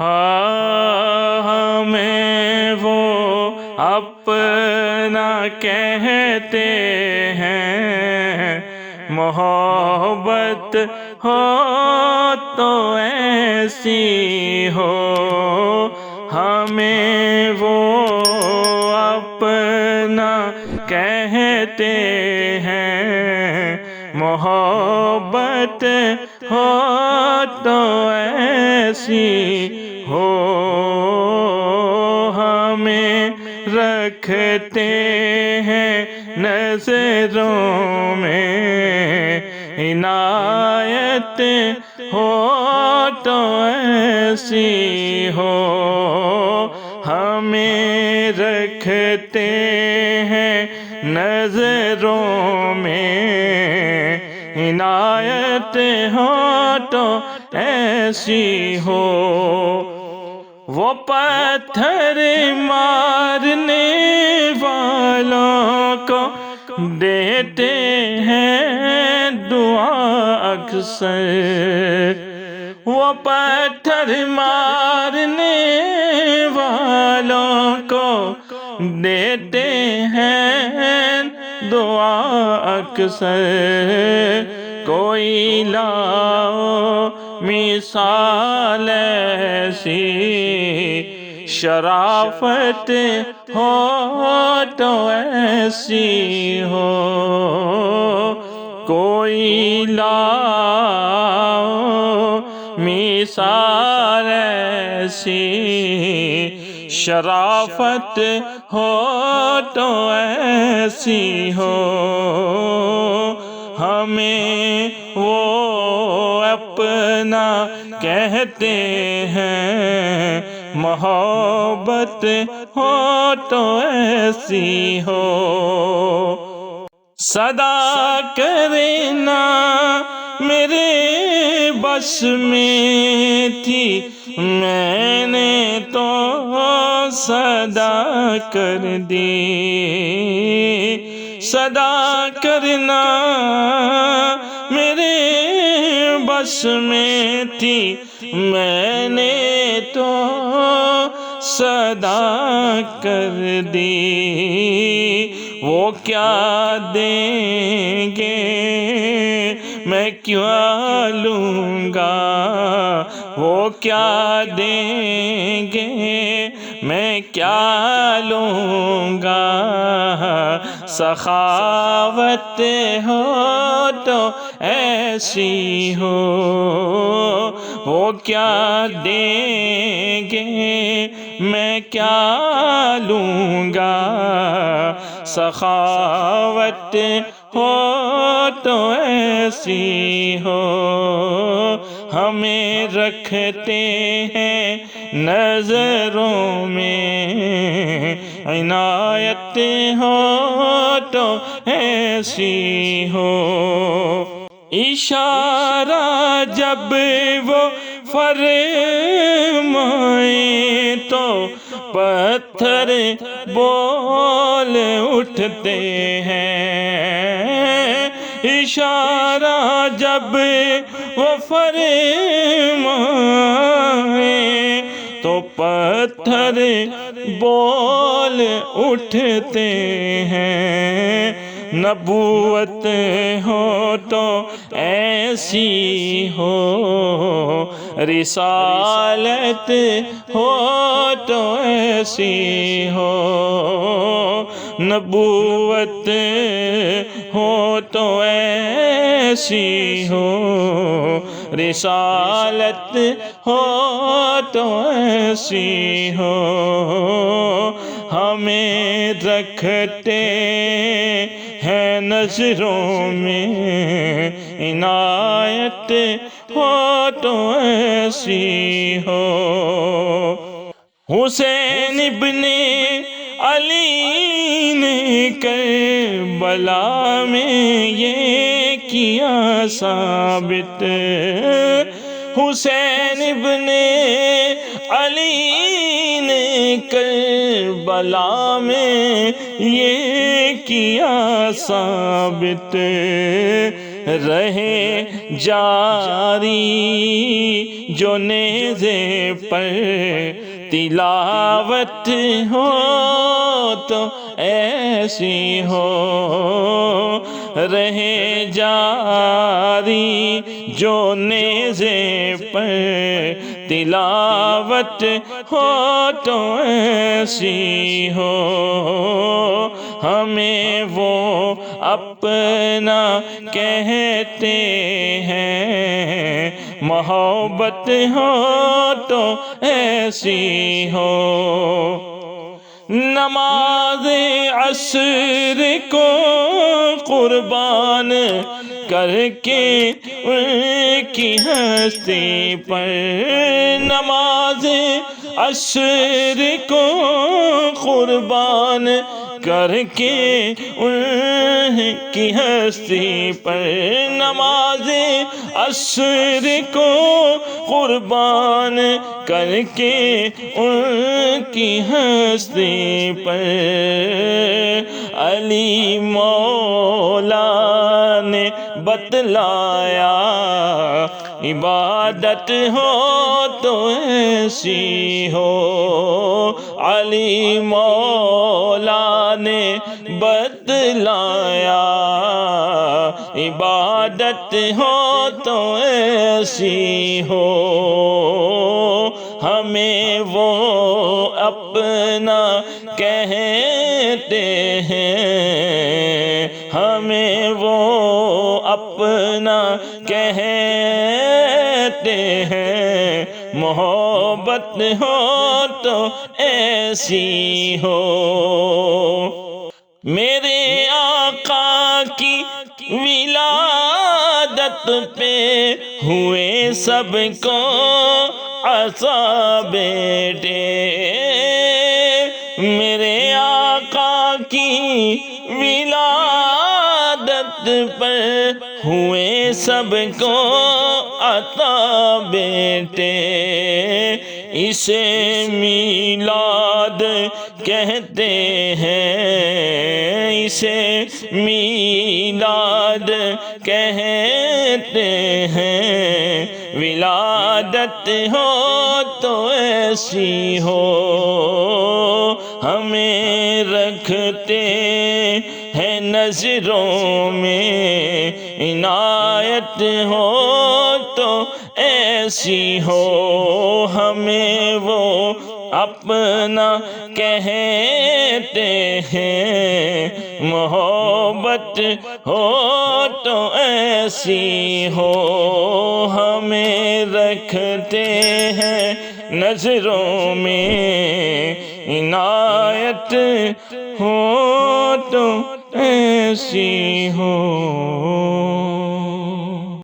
ہاں ہمیں وہ اپنا کہتے ہیں، محبت ہو تو ایسی ہو۔ ہمیں وہ اپنا کہتے ہیں، محبت ہو تو ایسی ہو۔ ہمیں رکھتے ہیں نظروں میں، عنایت ہو تو ایسی ہو۔ ہمیں رکھتے ہیں نظروں میں، عنایت ہو تو ایسی ہو۔ وہ پتھر مارنے والوں کو دیتے ہیں دعا اکثر، وہ پتھر مارنے والوں کو دیتے ہیں دعا اکثر۔ کوئی لاؤ مثال ایسی، شرافت ہو تو ایسی ہو۔ کوئی لاؤ مثال ایسی، شرافت ہو تو ایسی ہو۔ ہمیں وہ اپنا کہتے ہیں، محبت ہو تو ایسی ہو۔ صدا کرنا میرے بس میں تھی، میں نے تو صدا کر دی۔ صدا کرنا میرے بس میں تھی، میں نے تو صدا کر دی۔ وہ کیا دیں گے میں کیا لوں گا، وہ کیا دیں گے میں کیا لوں گا۔ سخاوت ہو تو ایسی ہو، وہ کیا دیں گے میں کیا لوں گا۔ سخاوت ہو تو ایسی ہو۔ ہمیں رکھتے ہیں نظروں میں، عنایت ہو تو ایسی ہو۔ اشارہ جب وہ فرمائیں تو پتھر بول اٹھتے ہیں۔ اشارہ جب وہ فرمائیں تو پتھر بول اٹھتے ہیں۔ نبوت ہو تو ایسی ہو، رسالت ہو تو ایسی ہو۔ نبوت ہو تو ایسی ہو، رسالت ہو تو ایسی ہو۔ ہمیں رکھتے ہیں نظروں میں، عنایت ہو تو ایسی ہو۔ حسین ابن علی نے کربلا میں یہ کیا ثابت، حسین ابن علی نے کربلا میں یہ کیا ثابت۔ رہے جاری جو نیزے پر تلاوت ہو تو ایسی ہو، رہے جاری جو نیزے پر تلاوت ہو تو ایسی ہو، ہمیں وہ اپنا کہتے ہیں، محبت ہو تو ایسی ہو۔ نماز عصر کو قربان کر کے ان کی ہستی پر، نماز عصر کو قربان کر کے ان کی ہستی پر، نماز عصر کو قربان کر کے ان کی ہستی پر، علی مولا نے بتلایا عبادت ہو تو ایسی ہو، علی مولا نے بتلایا عبادت ہو تو ایسی ہو، ہمیں وہ اپنا کہتے ہیں، ہمیں وہ اپنا کہتے ہیں، محبت ہو تو ایسی ہو۔ میرے آقا کی ولادت پہ ہوئے سب کو عصا بیٹے، میرے آقا کی ولادت پر ہوئے سب کو عطا بیٹے، اسے میلاد کہتے ہیں، اسے میلاد کہتے ہیں، ولادت ہو تو ایسی ہو، ہمیں رکھتے ہیں نظروں میں، عنایت ہو تو ایسی ہو، ہمیں وہ اپنا کہتے ہیں، محبت ہو تو ایسی ہو، ہمیں رکھتے ہیں نظروں میں، عنایت ہو تو ایسی ہو۔